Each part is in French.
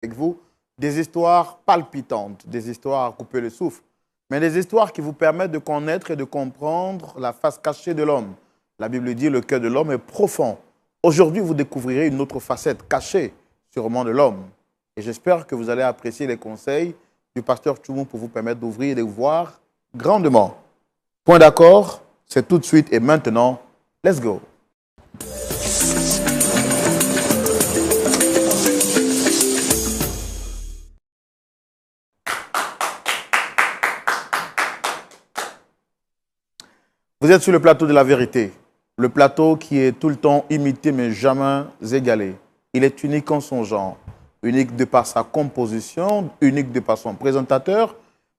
avec vous des histoires palpitantes, des histoires à couper le souffle, mais des histoires qui vous permettent de connaître et de comprendre la face cachée de l'homme. La Bible dit que le cœur de l'homme est profond. Aujourd'hui, vous découvrirez une autre facette cachée, sûrement de l'homme. Et j'espère que vous allez apprécier les conseils du pasteur Tchoumou pour vous permettre d'ouvrir et de voir grandement. Point d'accord, c'est tout de suite et maintenant. Let's go. Vous êtes sur le plateau de la vérité. Le plateau qui est tout le temps imité mais jamais égalé. Il est unique en son genre. Unique de par sa composition, unique de par son présentateur,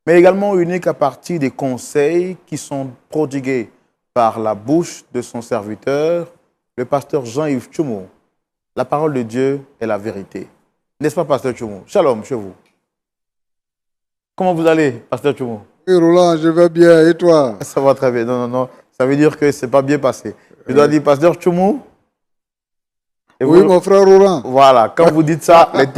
mais également unique à partir des conseils qui sont prodigués par la bouche de son serviteur, le pasteur Jean-Yves Tchoumou. La parole de Dieu est la vérité. N'est-ce pas, pasteur Tchoumou? Shalom chez vous. Comment vous allez, pasteur Tchoumou? Oui, Roland, je vais bien. Et toi? Ça va très bien. Non. Ça veut dire que ce n'est pas bien passé. Je dois dire, pasteur Tchoumou. Oui, mon frère Roland. Voilà, quand vous dites ça, les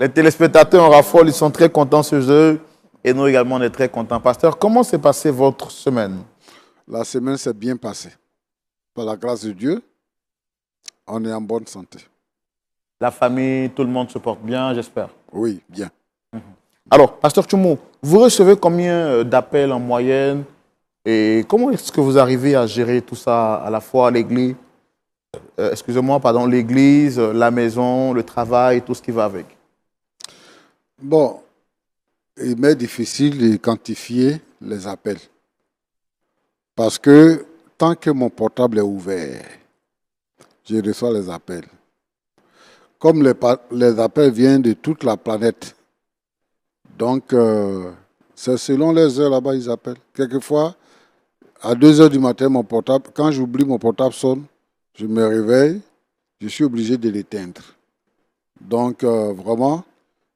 téléspectateurs en raffole, ils sont très contents ce jeu. Et nous également, on est très contents. Pasteur, comment s'est passée votre semaine? La semaine s'est bien passée. Par la grâce de Dieu, on est en bonne santé. La famille, tout le monde se porte bien, j'espère. Oui, bien. Alors, pasteur Tchoumou, vous recevez combien d'appels en moyenne? Et comment est-ce que vous arrivez à gérer tout ça à la fois à l'église, l'église, la maison, le travail, tout ce qui va avec? Bon, il m'est difficile de quantifier les appels. Parce que tant que mon portable est ouvert, je reçois les appels. Comme les appels viennent de toute la planète, donc c'est selon les heures là-bas ils appellent. Quelquefois, à 2 heures du matin, mon portable, quand j'oublie, mon portable sonne, je me réveille, je suis obligé de l'éteindre. Donc vraiment,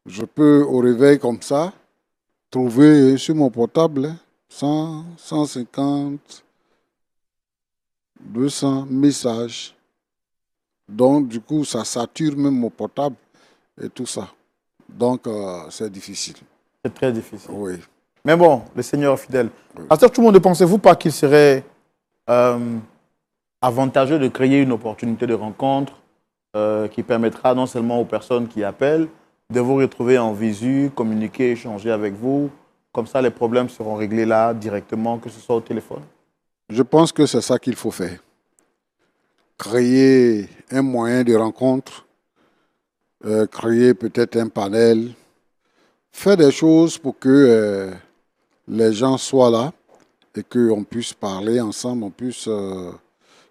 je peux au réveil comme ça, trouver sur mon portable 100, 150, 200 messages. Donc du coup, ça sature même mon portable et tout ça. Donc c'est difficile. C'est très difficile. Oui. Mais bon, le Seigneur est fidèle. Oui. Pasteur Tchoumou, ne pensez-vous pas qu'il serait avantageux de créer une opportunité de rencontre qui permettra non seulement aux personnes qui appellent de vous retrouver en visu, communiquer, échanger avec vous. Comme ça, les problèmes seront réglés là directement, que ce soit au téléphone. Je pense que c'est ça qu'il faut faire. Créer un moyen de rencontre, créer peut-être un panel, faire des choses pour que les gens soient là et qu'on puisse parler ensemble, on puisse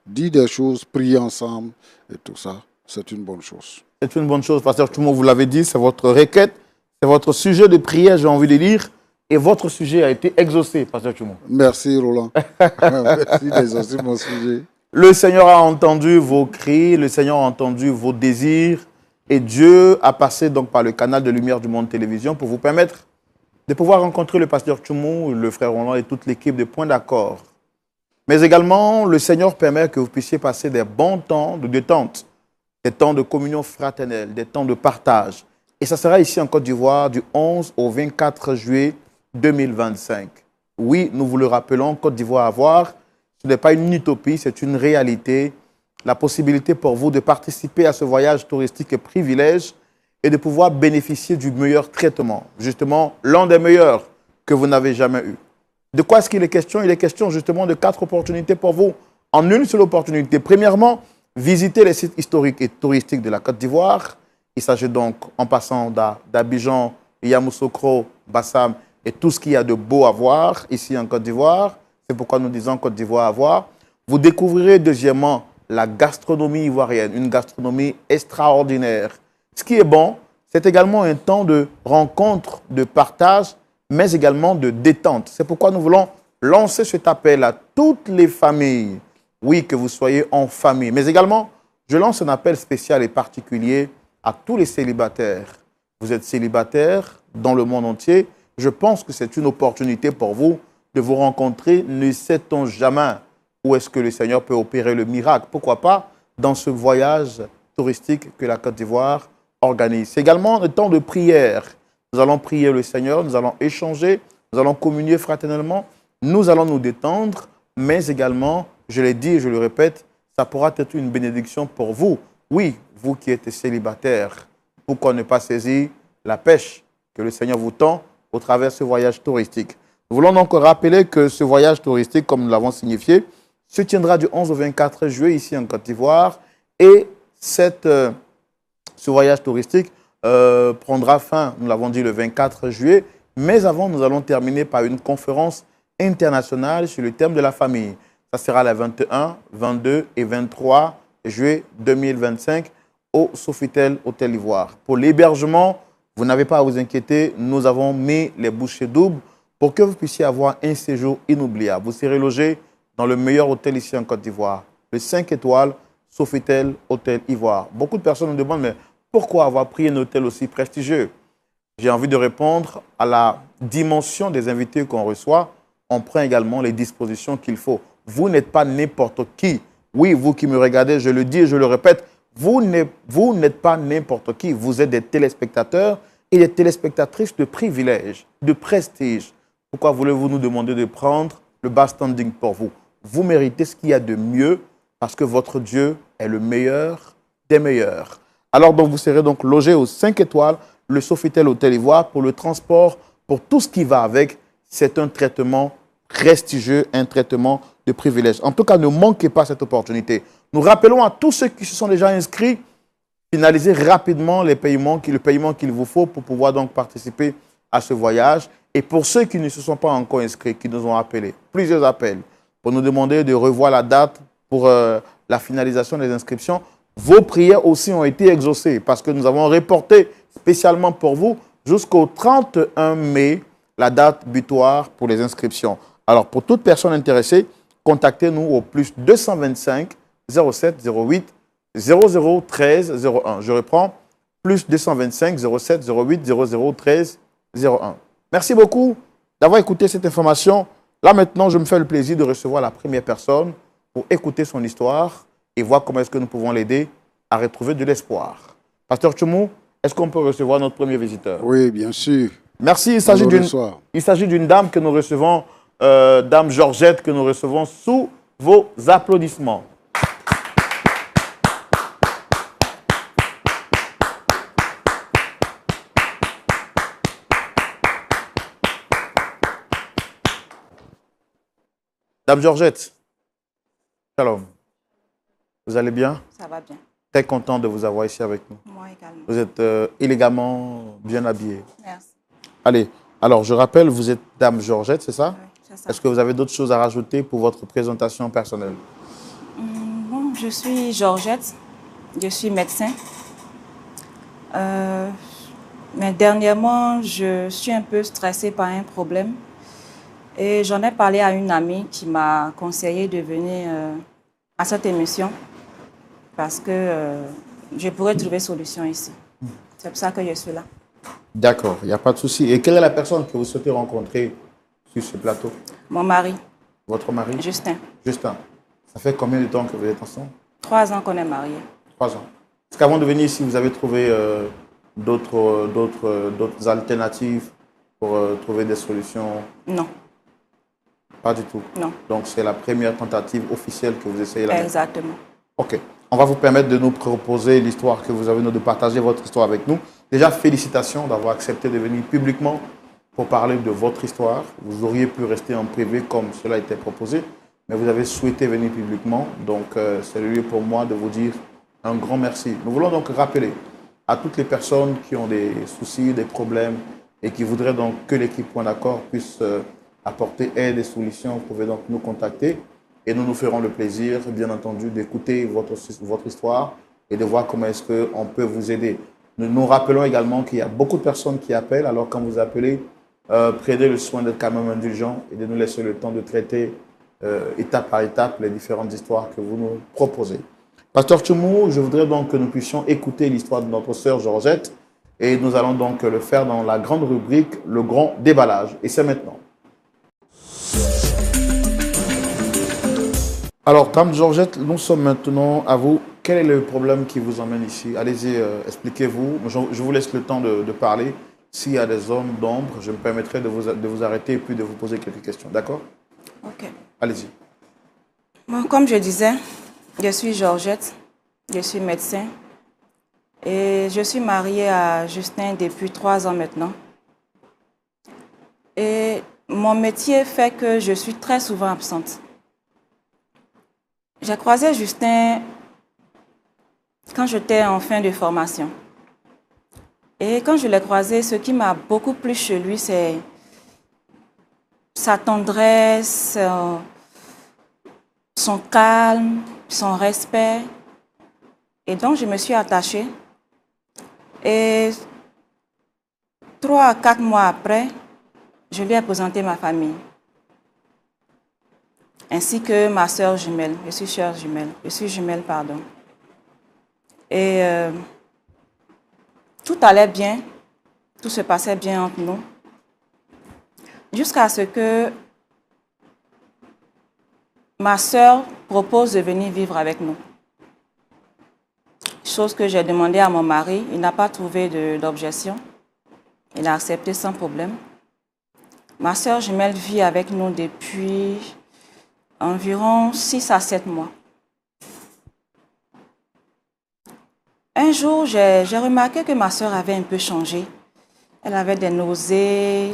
dire des choses, prier ensemble et tout ça. C'est une bonne chose. C'est une bonne chose, pasteur Tchoumou, vous l'avez dit, c'est votre requête, c'est votre sujet de prière, j'ai envie de lire, et votre sujet a été exaucé, pasteur Tchoumou. Merci Roland. Merci d'exaucer mon sujet. Le Seigneur a entendu vos cris, le Seigneur a entendu vos désirs, et Dieu a passé donc par le canal de Lumière du Monde Télévision pour vous permettre de pouvoir rencontrer le pasteur Tchoumou, le frère Roland et toute l'équipe de Point d'accord. Mais également, le Seigneur permet que vous puissiez passer des bons temps de détente, des temps de communion fraternelle, des temps de partage. Et ça sera ici en Côte d'Ivoire du 11 au 24 juillet 2025. Oui, nous vous le rappelons, Côte d'Ivoire à voir, ce n'est pas une utopie, c'est une réalité. La possibilité pour vous de participer à ce voyage touristique et privilège et de pouvoir bénéficier du meilleur traitement. Justement, l'un des meilleurs que vous n'avez jamais eu. De quoi est-ce qu'il est question? Il est question justement de 4 opportunités pour vous. En une seule opportunité. Premièrement, visiter les sites historiques et touristiques de la Côte d'Ivoire. Il s'agit donc, en passant d'Abidjan, Yamoussoukro, Bassam et tout ce qu'il y a de beau à voir ici en Côte d'Ivoire. C'est pourquoi nous disons Côte d'Ivoire à voir. Vous découvrirez deuxièmement la gastronomie ivoirienne, une gastronomie extraordinaire. Ce qui est bon, c'est également un temps de rencontre, de partage, mais également de détente. C'est pourquoi nous voulons lancer cet appel à toutes les familles. Oui, que vous soyez en famille, mais également, je lance un appel spécial et particulier à tous les célibataires. Vous êtes célibataire dans le monde entier. Je pense que c'est une opportunité pour vous de vous rencontrer. Ne sait-on jamais où est-ce que le Seigneur peut opérer le miracle? Pourquoi pas dans ce voyage touristique que la Côte d'Ivoire organise. C'est également le temps de prière. Nous allons prier le Seigneur, nous allons échanger, nous allons communier fraternellement, nous allons nous détendre, mais également, je l'ai dit et je le répète, ça pourra être une bénédiction pour vous. Oui, vous qui êtes célibataire, pourquoi ne pas saisir la pêche que le Seigneur vous tend au travers de ce voyage touristique. Nous voulons donc rappeler que ce voyage touristique, comme nous l'avons signifié, se tiendra du 11 au 24 juillet ici en Côte d'Ivoire et ce voyage touristique prendra fin, nous l'avons dit, le 24 juillet. Mais avant, nous allons terminer par une conférence internationale sur le thème de la famille. Ça sera les 21, 22 et 23 juillet 2025 au Sofitel Hôtel Ivoire. Pour l'hébergement, vous n'avez pas à vous inquiéter. Nous avons mis les bouchées doubles pour que vous puissiez avoir un séjour inoubliable. Vous serez logé dans le meilleur hôtel ici en Côte d'Ivoire, le 5 étoiles Sofitel Hôtel Ivoire. Beaucoup de personnes me demandent, mais pourquoi avoir pris un hôtel aussi prestigieux? J'ai envie de répondre à la dimension des invités qu'on reçoit. On prend également les dispositions qu'il faut. Vous n'êtes pas n'importe qui. Oui, vous qui me regardez, je le dis et je le répète, vous n'êtes pas n'importe qui. Vous êtes des téléspectateurs et des téléspectatrices de privilège, de prestige. Pourquoi voulez-vous nous demander de prendre le bas standing pour vous? Vous méritez ce qu'il y a de mieux parce que votre Dieu est le meilleur des meilleurs. Alors, donc, vous serez donc logé aux 5 étoiles, le Sofitel Hôtel Ivoire, pour le transport, pour tout ce qui va avec. C'est un traitement prestigieux, un traitement de privilège. En tout cas, ne manquez pas cette opportunité. Nous rappelons à tous ceux qui se sont déjà inscrits, finalisez rapidement le paiement qu'il vous faut pour pouvoir donc participer à ce voyage. Et pour ceux qui ne se sont pas encore inscrits, qui nous ont appelés, plusieurs appels, pour nous demander de revoir la date pour la finalisation des inscriptions, vos prières aussi ont été exaucées parce que nous avons reporté spécialement pour vous jusqu'au 31 mai la date butoir pour les inscriptions. Alors, pour toute personne intéressée, contactez-nous au plus 225 07 08 00 13 01. Je reprends, plus 225 07 08 00 13 01. Merci beaucoup d'avoir écouté cette information. Là, maintenant, je me fais le plaisir de recevoir la première personne pour écouter son histoire et voir comment est-ce que nous pouvons l'aider à retrouver de l'espoir. Pasteur Tchoumou, est-ce qu'on peut recevoir notre premier visiteur? Oui, bien sûr. Merci. Il s'agit d'une dame que nous recevons, Dame Georgette, que nous recevons sous vos applaudissements. Dame Georgette, shalom. Vous allez bien? Ça va bien. Très content de vous avoir ici avec nous. Moi également. Vous êtes élégamment bien habillée. Merci. Allez, alors je rappelle, vous êtes Dame Georgette, c'est ça? Oui, c'est ça. Est-ce que vous avez d'autres choses à rajouter pour votre présentation personnelle? Bon, je suis Georgette, je suis médecin. Mais dernièrement, je suis un peu stressée par un problème. Et j'en ai parlé à une amie qui m'a conseillé de venir à cette émission parce que je pourrais trouver solution ici. C'est pour ça que je suis là. D'accord, il n'y a pas de souci. Et quelle est la personne que vous souhaitez rencontrer sur ce plateau? Mon mari. Votre mari? Justin. Justin. Ça fait combien de temps que vous êtes ensemble? 3 ans qu'on est mariés. 3 ans. Est-ce qu'avant de venir ici, vous avez trouvé d'autres alternatives pour trouver des solutions? Non. Pas du tout? Non. Donc, c'est la première tentative officielle que vous essayez là? Exactement. OK. On va vous permettre de nous proposer l'histoire que vous avez, de partager votre histoire avec nous. Déjà, félicitations d'avoir accepté de venir publiquement pour parler de votre histoire. Vous auriez pu rester en privé comme cela était proposé, mais vous avez souhaité venir publiquement. Donc, c'est le lieu pour moi de vous dire un grand merci. Nous voulons donc rappeler à toutes les personnes qui ont des soucis, des problèmes et qui voudraient donc que l'équipe Point d'accord puisse apporter aide et solutions. Vous pouvez donc nous contacter et nous nous ferons le plaisir, bien entendu, d'écouter votre histoire et de voir comment est-ce qu'on peut vous aider. Nous nous rappelons également qu'il y a beaucoup de personnes qui appellent. Alors, quand vous appelez, prenez le soin d'être quand même indulgent et de nous laisser le temps de traiter étape par étape les différentes histoires que vous nous proposez. Pasteur Tchoumou, je voudrais donc que nous puissions écouter l'histoire de notre sœur Georgette et nous allons donc le faire dans la grande rubrique « Le grand déballage ». Et c'est maintenant. Alors, Dame Georgette, nous sommes maintenant à vous. Quel est le problème qui vous emmène ici? Allez-y, expliquez-vous. Je vous laisse le temps de parler. S'il y a des zones d'ombre, je me permettrai de vous arrêter et puis de vous poser quelques questions. D'accord? Ok. Allez-y. Bon, comme je disais, je suis Georgette, je suis médecin et je suis mariée à Justin depuis 3 ans maintenant. Et mon métier fait que je suis très souvent absente. J'ai croisé Justin quand j'étais en fin de formation. Et quand je l'ai croisé, ce qui m'a beaucoup plu chez lui, c'est sa tendresse, son calme, son respect. Et donc, je me suis attachée. Et 3 à 4 mois après, je lui ai présenté ma famille. Ainsi que ma sœur jumelle. Je suis sœur jumelle. Je suis jumelle, pardon. Et tout allait bien. Tout se passait bien entre nous. Jusqu'à ce que ma sœur propose de venir vivre avec nous. Chose que j'ai demandé à mon mari. Il n'a pas trouvé d'objection. Il a accepté sans problème. Ma sœur jumelle vit avec nous depuis environ 6 à 7 mois. Un jour, j'ai remarqué que ma sœur avait un peu changé. Elle avait des nausées.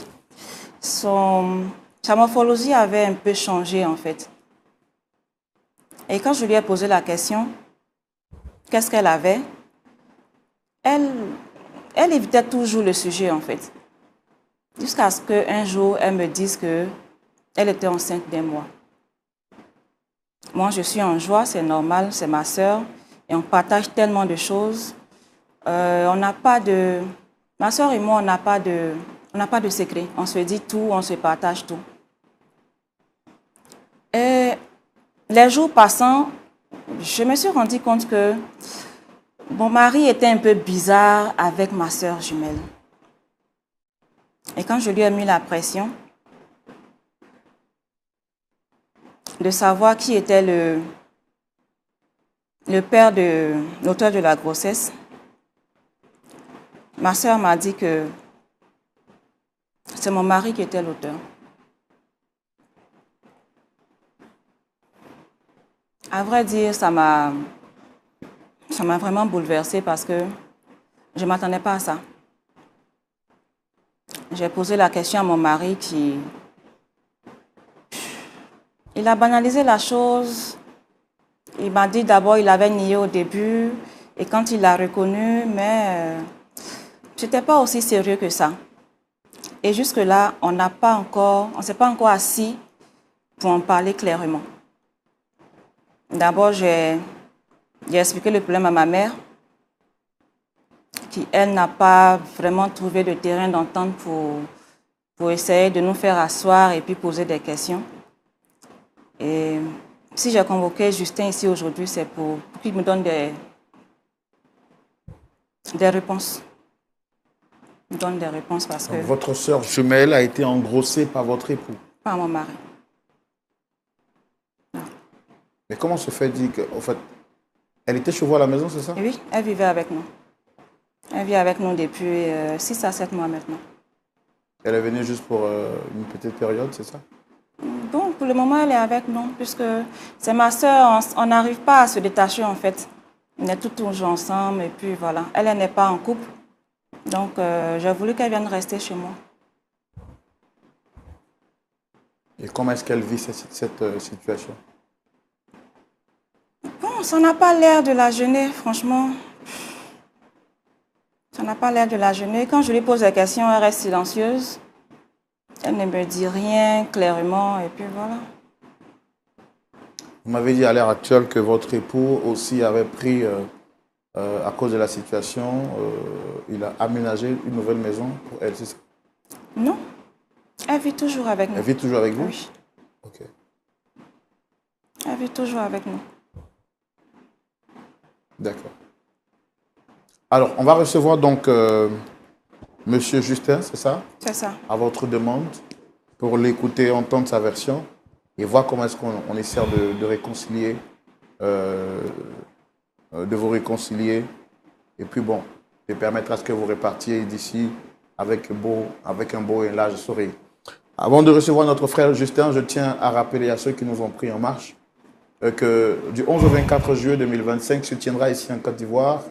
Sa morphologie avait un peu changé en fait. Et quand je lui ai posé la question, qu'est-ce qu'elle avait? Elle évitait toujours le sujet en fait. Jusqu'à ce qu'un jour, elle me dise qu'elle était enceinte d'1 mois. Moi, je suis en joie, c'est normal, c'est ma sœur. Et on partage tellement de choses. On n'a pas de... Ma sœur et moi, on n'a pas de secret. On se dit tout, on se partage tout. Et les jours passant, je me suis rendu compte que mon mari était un peu bizarre avec ma sœur jumelle. Et quand je lui ai mis la pression de savoir qui était le père de l'auteur de la grossesse, ma sœur m'a dit que c'est mon mari qui était l'auteur. À vrai dire, ça m'a vraiment bouleversée parce que je ne m'attendais pas à ça. J'ai posé la question à mon mari il a banalisé la chose. Il m'a dit d'abord qu'il avait nié au début et quand il l'a reconnu, mais ce n'était pas aussi sérieux que ça. Et jusque-là, on ne s'est pas encore assis pour en parler clairement. D'abord, j'ai expliqué le problème à ma mère, qui, elle, n'a pas vraiment trouvé de terrain d'entente pour essayer de nous faire asseoir et puis poser des questions. Et si j'ai convoqué Justin ici aujourd'hui, c'est pour qu'il me donne des réponses. Il me donne des réponses parce que... Votre sœur jumelle a été engrossée par votre époux? Par mon mari. Non. Mais comment se fait-il qu'en fait, elle était chez vous à la maison, c'est ça? Oui, elle vivait avec nous. Elle vit avec nous depuis 6 à 7 mois maintenant. Elle est venue juste pour une petite période, c'est ça? Bon, pour le moment, elle est avec nous, puisque c'est ma sœur, on n'arrive pas à se détacher en fait. On est toujours ensemble et puis voilà. Elle n'est pas en couple, donc j'ai voulu qu'elle vienne rester chez moi. Et comment est-ce qu'elle vit cette situation? Bon, ça n'a pas l'air de la gêner, franchement. Ça n'a pas l'air de la gêner. Quand je lui pose la question, elle reste silencieuse. Elle ne me dit rien clairement et puis voilà. Vous m'avez dit à l'heure actuelle que votre époux aussi avait pris, à cause de la situation, il a aménagé une nouvelle maison pour elle, c'est ça? Non, elle vit toujours avec nous. Elle vit toujours avec vous? Oui. Ok. Elle vit toujours avec nous. D'accord. Alors, on va recevoir donc Monsieur Justin, c'est ça? C'est ça. À votre demande, pour l'écouter, entendre sa version. et voir comment est-ce qu'on essaie de réconcilier, de vous réconcilier. Et puis bon, de permettre à ce que vous repartiez d'ici avec un beau et large sourire. Avant de recevoir notre frère Justin, je tiens à rappeler à ceux qui nous ont pris en marche que du 11 au 24 juillet 2025 se tiendra ici en Côte d'Ivoire,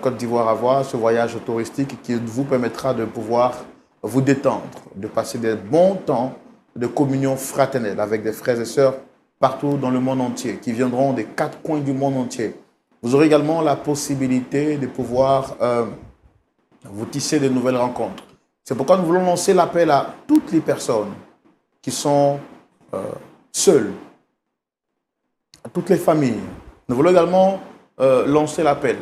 Côte d'Ivoire à voir, ce voyage touristique qui vous permettra de pouvoir vous détendre, de passer des bons temps de communion fraternelle avec des frères et sœurs partout dans le monde entier, qui viendront des 4 coins du monde entier. Vous aurez également la possibilité de pouvoir vous tisser de nouvelles rencontres. C'est pourquoi nous voulons lancer l'appel à toutes les personnes qui sont seules, à toutes les familles. Nous voulons également lancer l'appel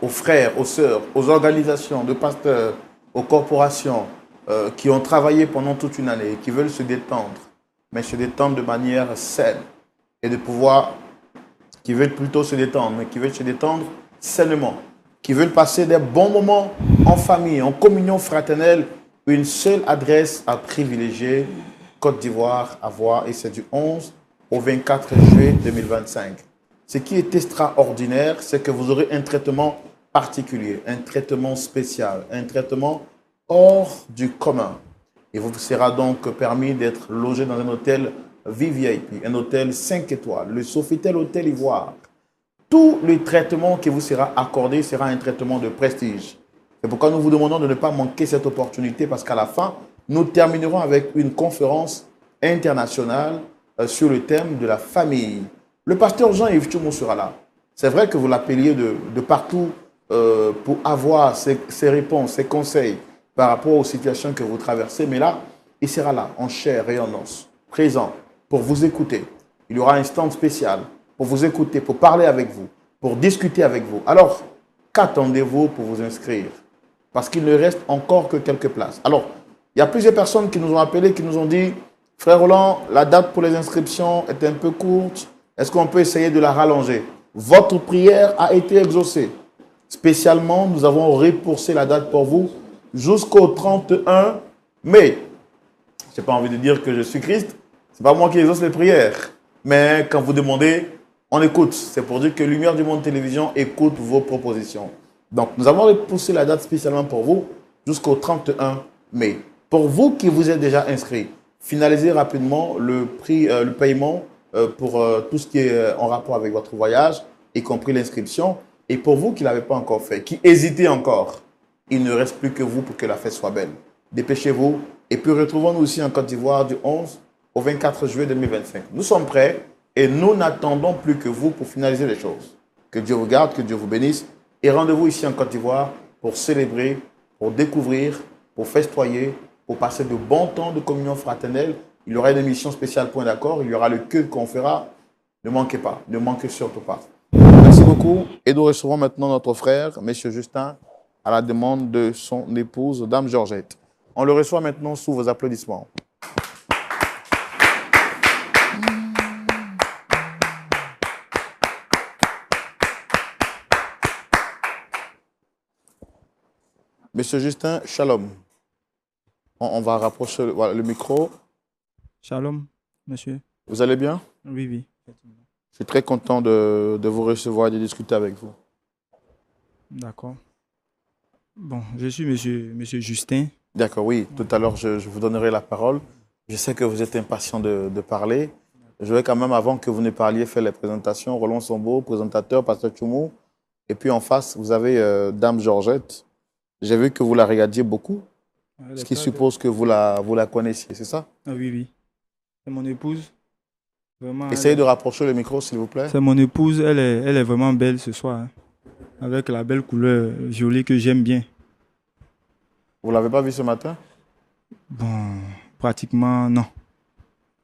aux frères, aux sœurs, aux organisations de pasteurs, aux corporations qui ont travaillé pendant toute une année et qui veulent se détendre, mais se détendre de manière saine et de pouvoir, qui veulent plutôt se détendre, mais qui veulent se détendre sainement, qui veulent passer des bons moments en famille, en communion fraternelle. Une seule adresse à privilégier, Côte d'Ivoire à voir, et c'est du 11 au 24 juillet 2025. Ce qui est extraordinaire, c'est que vous aurez un traitement particulier, un traitement spécial, un traitement hors du commun. Il vous sera donc permis d'être logé dans un hôtel VVIP, un hôtel 5 étoiles, le Sofitel Hôtel Ivoire. Tout le traitement qui vous sera accordé sera un traitement de prestige. C'est pourquoi nous vous demandons de ne pas manquer cette opportunité, parce qu'à la fin, nous terminerons avec une conférence internationale sur le thème de la famille. Le pasteur Jean-Yves Tchoumou sera là. C'est vrai que vous l'appeliez de partout pour avoir ses réponses, ses conseils par rapport aux situations que vous traversez, mais là, il sera là, en chair et en os, présent, pour vous écouter. Il y aura un stand spécial pour vous écouter, pour parler avec vous, pour discuter avec vous. Alors, qu'attendez-vous pour vous inscrire? Parce qu'il ne reste encore que quelques places. Alors, il y a plusieurs personnes qui nous ont appelés, qui nous ont dit « Frère Roland, la date pour les inscriptions est un peu courte. Est-ce qu'on peut essayer de la rallonger ?» Votre prière a été exaucée. Spécialement, nous avons repoussé la date pour vous jusqu'au 31 mai. Je n'ai pas envie de dire que je suis Christ. Ce n'est pas moi qui exauce les prières. Mais quand vous demandez, on écoute. C'est pour dire que Lumière du Monde Télévision écoute vos propositions. Donc, nous avons repoussé la date spécialement pour vous jusqu'au 31 mai. Pour vous qui vous êtes déjà inscrits, finalisez rapidement le paiement pour tout ce qui est en rapport avec votre voyage, y compris l'inscription. Et pour vous qui ne l'avez pas encore fait, qui hésitez encore, il ne reste plus que vous pour que la fête soit belle. Dépêchez-vous. Et puis retrouvons-nous aussi en Côte d'Ivoire du 11 au 24 juillet 2025. Nous sommes prêts et nous n'attendons plus que vous pour finaliser les choses. Que Dieu vous garde, que Dieu vous bénisse. Et rendez-vous ici en Côte d'Ivoire pour célébrer, pour découvrir, pour festoyer, pour passer de bons temps de communion fraternelle. Il y aura une émission spéciale Point d'accord. Il y aura le culte qu'on fera. Ne manquez pas, ne manquez surtout pas. Merci beaucoup. Et nous recevons maintenant notre frère, M. Justin, à la demande de son épouse, Dame Georgette. On le reçoit maintenant sous vos applaudissements. Monsieur Justin, shalom. On va rapprocher le micro. Shalom, monsieur. Vous allez bien? Oui, oui. Je suis très content de vous recevoir et de discuter avec vous. D'accord. Bon, je suis monsieur Justin. D'accord, oui. Tout à l'heure, je vous donnerai la parole. Je sais que vous êtes impatient de parler. Je vais quand même, avant que vous ne parliez, faire les présentations. Roland Sombo, présentateur, pasteur Tchoumou. Et puis en face, vous avez Dame Georgette. J'ai vu que vous la regardiez beaucoup, ce qui suppose que vous la connaissiez, c'est ça? Ah oui, oui. C'est mon épouse. Vraiment, essayez de rapprocher le micro, s'il vous plaît. C'est mon épouse, elle est vraiment belle ce soir, hein, avec la belle couleur violet que j'aime bien. Vous ne l'avez pas vue ce matin? Bon, pratiquement non.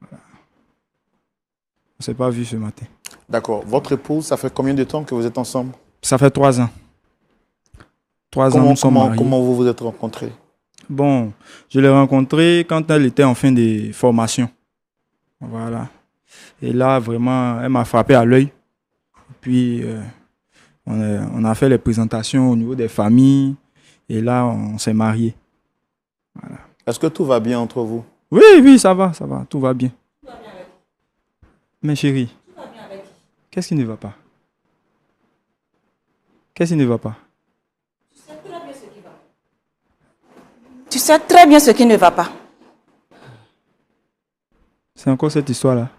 Voilà. On ne s'est pas vu ce matin. D'accord. Votre épouse, ça fait combien de temps que vous êtes ensemble? Ça fait 3 ans. 3 ans, nous sommes mariés. Comment vous vous êtes rencontrés? Bon, je l'ai rencontrée quand elle était en fin de formation. Voilà. Et là, vraiment, elle m'a frappé à l'œil. Puis, on a fait les présentations au niveau des familles. Et là, on s'est mariés. Voilà. Est-ce que tout va bien entre vous? Oui, oui, ça va, tout va bien. Mais chérie, qu'est-ce qui ne va pas? Qu'est-ce qui ne va pas? Tu sais très bien ce qui ne va pas. C'est encore cette histoire-là.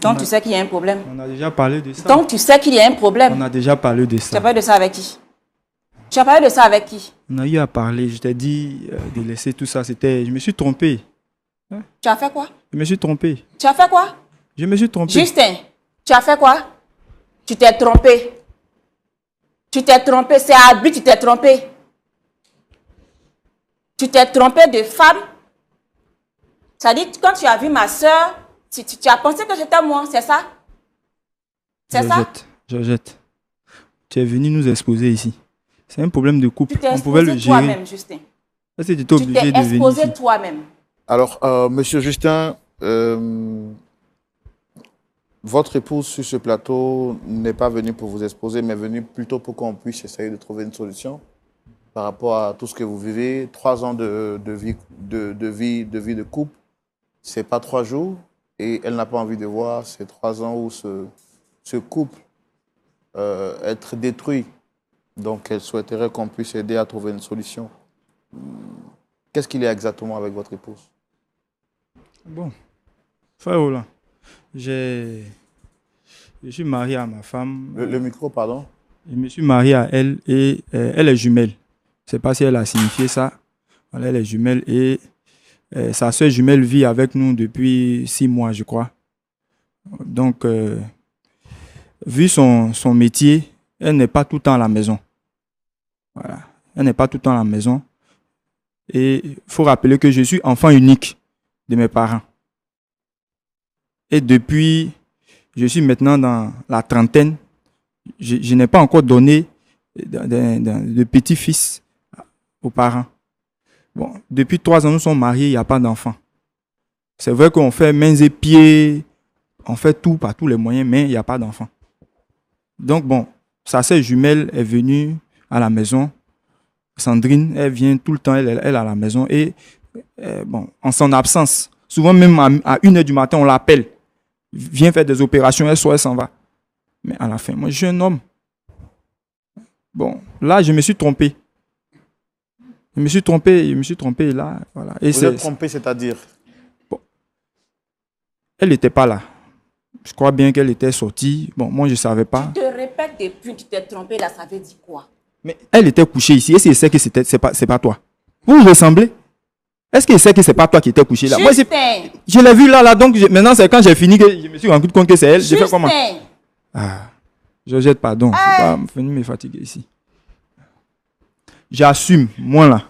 Donc tu sais qu'il y a un problème. On a déjà parlé de ça. Donc tu sais qu'il y a un problème. On a déjà parlé de Tu ça. as parlé de ça avec qui? Tu as parlé de ça avec qui? On a eu à parler. Je t'ai dit de laisser tout ça. Je me suis trompé. Tu as fait quoi? Je me suis trompé. Tu as fait quoi? Je me suis trompé. Justin, tu as fait quoi? Tu t'es trompé. Tu t'es trompé. C'est à but, tu t'es trompé. Tu t'es trompé de femme. Ça dit, quand tu as vu ma soeur, tu as pensé que j'étais moi, c'est ça? C'est ça? Georgette, tu es venu nous exposer ici. C'est un problème de couple. Tu t'es On pouvait le exposé gérer. toi-même, Justin. Est-ce que tu étais Tu obligé t'es de venir exposé ici? toi-même. Alors, Monsieur Justin, votre épouse sur ce plateau n'est pas venue pour vous exposer, mais venue plutôt pour qu'on puisse essayer de trouver une solution par rapport à tout ce que vous vivez. 3 ans de vie de couple, c'est pas 3 jours, et elle n'a pas envie de voir ces 3 ans où ce couple être détruit. Donc, elle souhaiterait qu'on puisse aider à trouver une solution. Qu'est-ce qu'il y a exactement avec votre épouse? Bon, frère Roland, je suis marié à ma femme. Le micro, pardon. Je me suis marié à elle et elle est jumelle. Je ne sais pas si elle a signifié ça. Voilà, elle est jumelle et sa soeur jumelle vit avec nous depuis 6 mois, je crois. Donc, vu son métier, elle n'est pas tout le temps à la maison. Voilà. Elle n'est pas tout le temps à la maison. Et il faut rappeler que je suis enfant unique de mes parents. Et depuis, je suis maintenant dans la trentaine. Je n'ai pas encore donné de petit-fils aux parents. Bon, depuis 3 ans, nous sommes mariés, il n'y a pas d'enfant. C'est vrai qu'on fait mains et pieds, on fait tout par tous les moyens, mais il n'y a pas d'enfant. Donc bon, sa sœur jumelle est venue à la maison. Sandrine, elle vient tout le temps, elle est à la maison. Et bon, en son absence, souvent même à 1h du matin, on l'appelle. Viens faire des opérations, elle sort, elle s'en va. Mais à la fin, moi, je suis un homme. Bon, là, je me suis trompé. Je me suis trompé là. Voilà. Et Vous êtes trompé, c'est-à-dire? Bon, elle n'était pas là. Je crois bien qu'elle était sortie. Bon, moi, je ne savais pas. Tu te répètes depuis, tu t'es trompé là, ça veut dire quoi? Mais elle était couchée ici. Est-ce qu'elle sait que c'est pas toi? Vous vous ressemblez? Est-ce qu'elle sait que c'est pas toi qui étais couché là? Moi, je l'ai vu là. Donc, maintenant, c'est quand j'ai fini que je me suis rendu compte que c'est elle. J'ai fait comment? Ah, Georgette, pardon. Il ne faut pas venir me fatiguer ici. J'assume, moi là.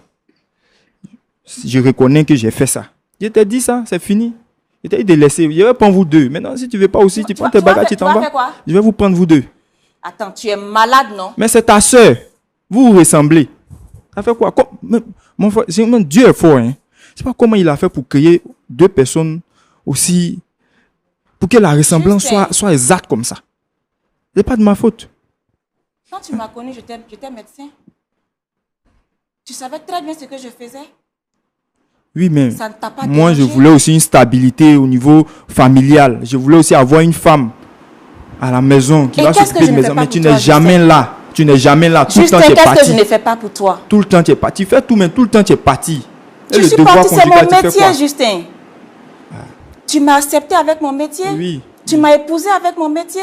Je reconnais que j'ai fait ça. Je t'ai dit ça, c'est fini. Je t'ai dit de laisser. Je vais prendre vous deux. Maintenant, si tu ne veux pas aussi, tu prends tes bagages, tu t'en vas. Je vais vous prendre vous deux. Attends, tu es malade, non? Mais c'est ta soeur. Vous vous ressemblez. Ça fait quoi? Mon frère, Dieu est fort. Hein? Je ne sais pas comment il a fait pour créer 2 personnes aussi. Pour que la ressemblance soit exacte comme ça. Ce n'est pas de ma faute. Quand tu m'as connu, j'étais médecin. Tu savais très bien ce que je faisais. Oui, mais ça ne t'a pas moi, dérangé. Je voulais aussi une stabilité au niveau familial. Je voulais aussi avoir une femme à la maison qui va s'occuper de mes enfants. Mais tu n'es jamais là. Tu n'es jamais là. Tout le temps, tu es parti. Qu'est-ce que je ne fais pas pour toi? Tout le temps, tu es parti. Fais tout, mais tout le temps, tu es parti. Je suis parti, c'est mon métier, Justin. Tu m'as accepté avec mon métier. Oui. Tu m'as épousé avec mon métier.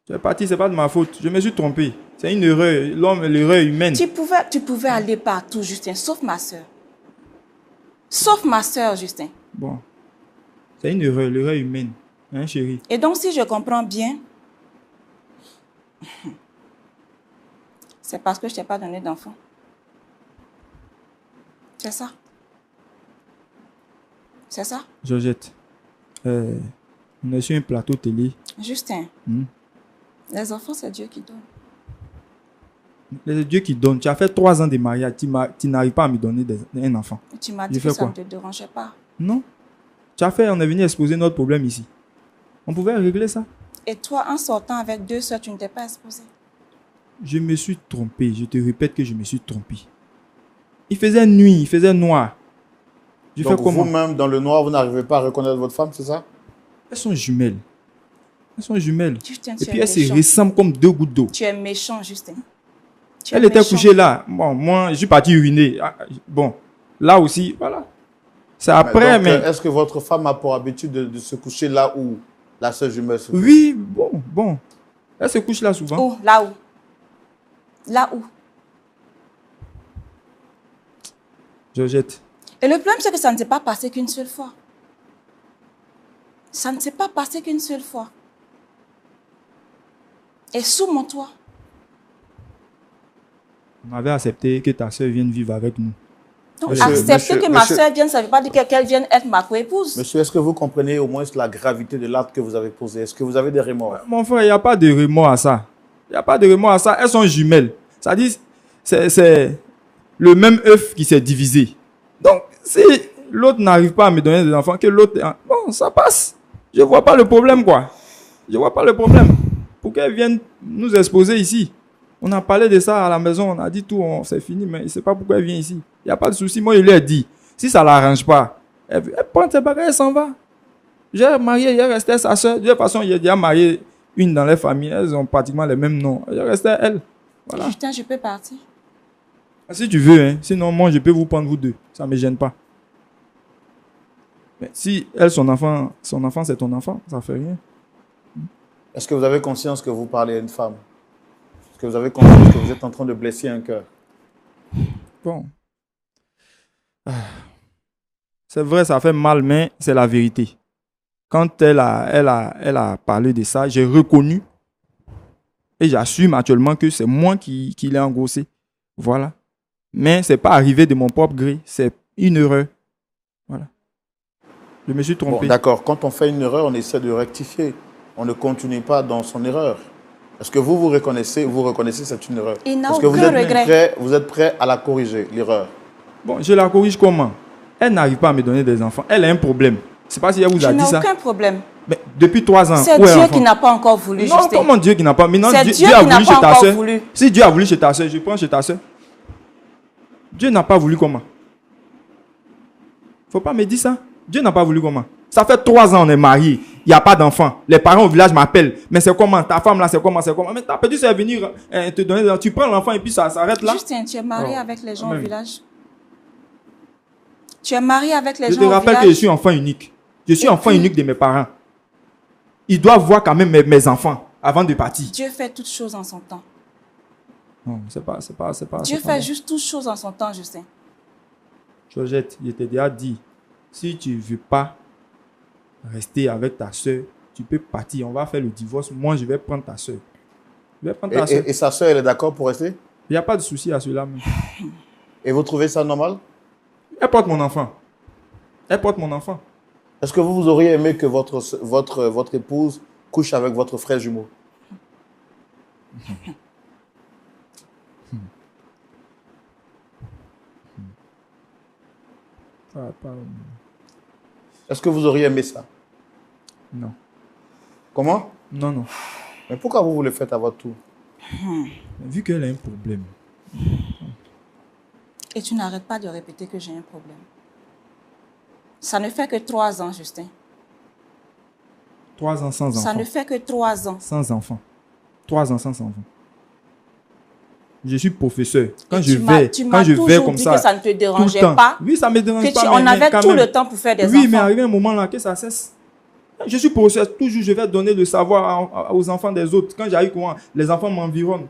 Tu es parti, ce n'est pas de ma faute. Je me suis trompé. C'est une erreur. L'erreur humaine. Tu pouvais aller partout, Justin, sauf ma soeur. Sauf ma soeur, Justin. Bon. C'est une erreur, l'erreur humaine. Hein, chérie? Et donc, si je comprends bien, c'est parce que je ne t'ai pas donné d'enfant. C'est ça. C'est ça. Georgette, on est sur un plateau télé. Justin, les enfants, c'est Dieu qui donne. C'est Dieu qui donne. Tu as fait 3 ans de mariage. Tu n'arrives pas à me donner un enfant. Tu m'as dit que ça ne te dérangeait pas. Non. On est venu exposer notre problème ici. On pouvait régler ça. Et toi, en sortant avec 2 soeurs, tu ne t'es pas exposé. Je me suis trompé. Je te répète que je me suis trompé. Il faisait nuit, il faisait noir. Je Donc fais comment? vous-même, dans le noir, vous n'arrivez pas à reconnaître votre femme, c'est ça? Elles sont jumelles. Elles sont jumelles. Justin, Et tu puis es elles se méchant. ressemblent comme deux gouttes d'eau. Tu es méchant, Justin. Tu es Elle était méchant. couchée là. Bon, moi, je suis parti uriner. Ah, bon, là aussi, voilà. C'est après, Donc, mais... est-ce que votre femme a pour habitude de se coucher là où la sœur jumelle se couche? Oui, bon. Elle se couche là souvent. Où? Là où? Là où? Georgette, Et le problème, c'est que ça ne s'est pas passé qu'une seule fois. Ça ne s'est pas passé qu'une seule fois. Et sous mon toit. on avait accepté que ta soeur vienne vivre avec nous. Donc, Monsieur- accepter monsieur- que ma monsieur- soeur vienne, ça ne veut pas dire qu'elle vienne être ma coépouse. Monsieur, est-ce que vous comprenez au moins la gravité de l'acte que vous avez posé? Est-ce que vous avez des remords? Mon frère, il n'y a pas de remords à ça. Il n'y a pas de remords à ça. Elles sont jumelles. Ça dit, c'est le même œuf qui s'est divisé. Donc, si l'autre n'arrive pas à me donner des enfants, que l'autre... Bon, ça passe. Je ne vois pas le problème, quoi. Je ne vois pas le problème. Pour qu'elle vienne nous exposer ici. On a parlé de ça à la maison, on a dit tout, c'est fini, mais il ne sait pas pourquoi elle vient ici. Il n'y a pas de souci. Moi, je lui ai dit, si ça ne l'arrange pas, elle prend ses bagages, elle s'en va. J'ai marié, il est resté sa soeur. De toute façon, il a déjà marié une dans les familles. Elles ont pratiquement les mêmes noms. Il est resté elle. Voilà. Putain, je peux partir. Si tu veux, hein. Sinon, moi, je peux vous prendre vous deux. Ça ne me gêne pas. Mais si elle, son enfant, c'est ton enfant, ça ne fait rien. Est-ce que vous avez conscience que vous parlez à une femme? Est-ce que vous avez conscience que vous êtes en train de blesser un cœur? Bon. C'est vrai, ça fait mal, mais c'est la vérité. Quand elle a parlé de ça, j'ai reconnu et j'assume actuellement que c'est moi qui l'ai engrossé. Voilà. Mais ce n'est pas arrivé de mon propre gré. C'est une erreur. Voilà. Je me suis Bon, trompé. d'accord. Quand on fait une erreur, on essaie de rectifier. On ne continue pas dans son erreur. Est-ce que vous reconnaissez c'est une erreur? Il n'a Est-ce que vous aucun regret. vous êtes prêt à la corriger, l'erreur? Bon, je la corrige comment? Elle n'arrive pas à me donner des enfants. Elle a un problème. Je ne sais pas si elle vous Je a dit n'ai ça. aucun problème. Mais depuis 3 ans, C'est où est Dieu l'enfant? qui n'a pas encore voulu, Non, Justin. comment Dieu qui n'a pas? Maintenant, C'est Dieu a qui n'a voulu pas chez ta encore soeur. voulu. Si Dieu a voulu chez ta soeur, je prends chez ta soeur. Dieu n'a pas voulu comment? Faut pas me dire ça. Dieu n'a pas voulu comment? Ça fait 3 ans on est mariés. Il n'y a pas d'enfant. Les parents au village m'appellent. Mais c'est comment? Ta femme là, c'est comment? Mais ta petite soeur est venue te donner. Tu prends l'enfant et puis ça s'arrête là. Justin, tu es marié Oh, avec les gens quand au même. village. Tu es marié avec les Je gens te au rappelle que je village. suis enfant unique. Je suis Et enfant puis- unique de mes parents. Ils doivent voir quand même mes enfants avant de partir. Dieu fait toutes choses en son temps. Non, c'est pas. Dieu c'est pas fait bon. juste toutes choses en son temps, Justin. Georgette, je t'ai déjà dit, si tu ne veux pas rester avec ta soeur, tu peux partir. On va faire le divorce. Moi, je vais prendre ta soeur. Je vais prendre ta soeur. Et sa soeur, elle est d'accord pour rester? Il n'y a pas de souci à cela. Même. Et vous trouvez ça normal? Elle porte mon enfant. Elle porte mon enfant. Est-ce que vous auriez aimé que votre épouse couche avec votre frère jumeau? Est-ce que vous auriez aimé ça? Non. Comment? Non. Mais pourquoi vous le faites à votre tour? Vu qu'elle a un problème. Et tu n'arrêtes pas de répéter que j'ai un problème. Ça ne fait que 3 ans, Justin. 3 ans sans enfant. Ça ne fait que 3 ans. Sans enfant. 3 ans sans enfant. Je suis professeur. Quand Et je tu m'as- vais, tu quand m'as je vais toujours comme dit ça, que ça ne te tout le dérangeait temps. pas. Oui, ça me dérange Que pas. on mais avait quand tout même. le temps pour faire des Oui, mais enfants. arrivé un moment là que ça cesse. Je suis professeur, toujours je vais donner le savoir aux enfants des autres. Quand j'arrive, les enfants m'environnent.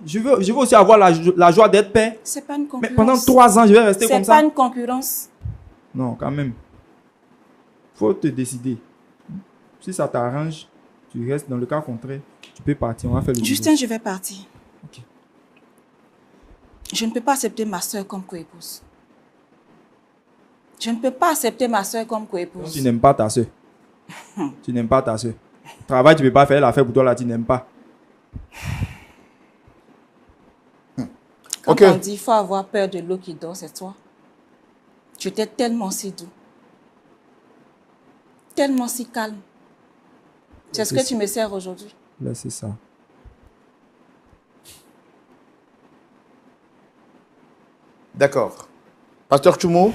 Je veux aussi avoir la joie d'être père. C'est pas une Mais concurrence. pendant 3 ans, je vais rester comme C'est pas ça. une concurrence. Non, quand même. Faut te décider. Si ça t'arrange, tu restes. Dans le cas contraire, tu peux partir. On va faire le Justin, divorce. je vais partir. Ok. Je ne peux pas accepter ma soeur comme coépouse. Je ne peux pas accepter ma soeur comme Donc, coépouse. tu n'aimes pas ta soeur. Tu n'aimes pas ta soeur. Travail, tu ne peux pas faire l'affaire pour toi là, tu n'aimes pas. Quand Ok. on dit qu'il faut avoir peur de l'eau qui dort, c'est toi. Tu étais tellement si doux. Tellement si calme. C'est ce que tu me sers aujourd'hui. Là, c'est ça. D'accord. Pasteur Tchoumo,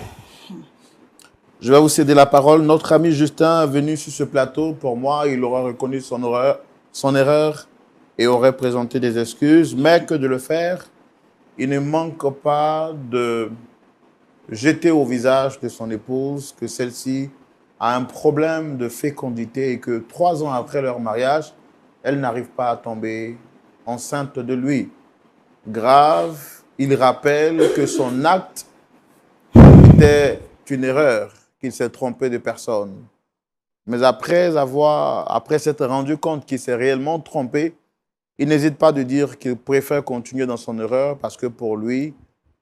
Je vais vous céder la parole. Notre ami Justin est venu sur ce plateau. Pour moi, il aurait reconnu son erreur et aurait présenté des excuses. Mais que de le faire, il ne manque pas de jeter au visage de son épouse que celle-ci a un problème de fécondité et que 3 ans après leur mariage, elle n'arrive pas à tomber enceinte de lui. Grave, il rappelle que son acte était une erreur, qu'il s'est trompé de personne. Mais après s'être rendu compte qu'il s'est réellement trompé, il n'hésite pas de dire qu'il préfère continuer dans son erreur parce que pour lui,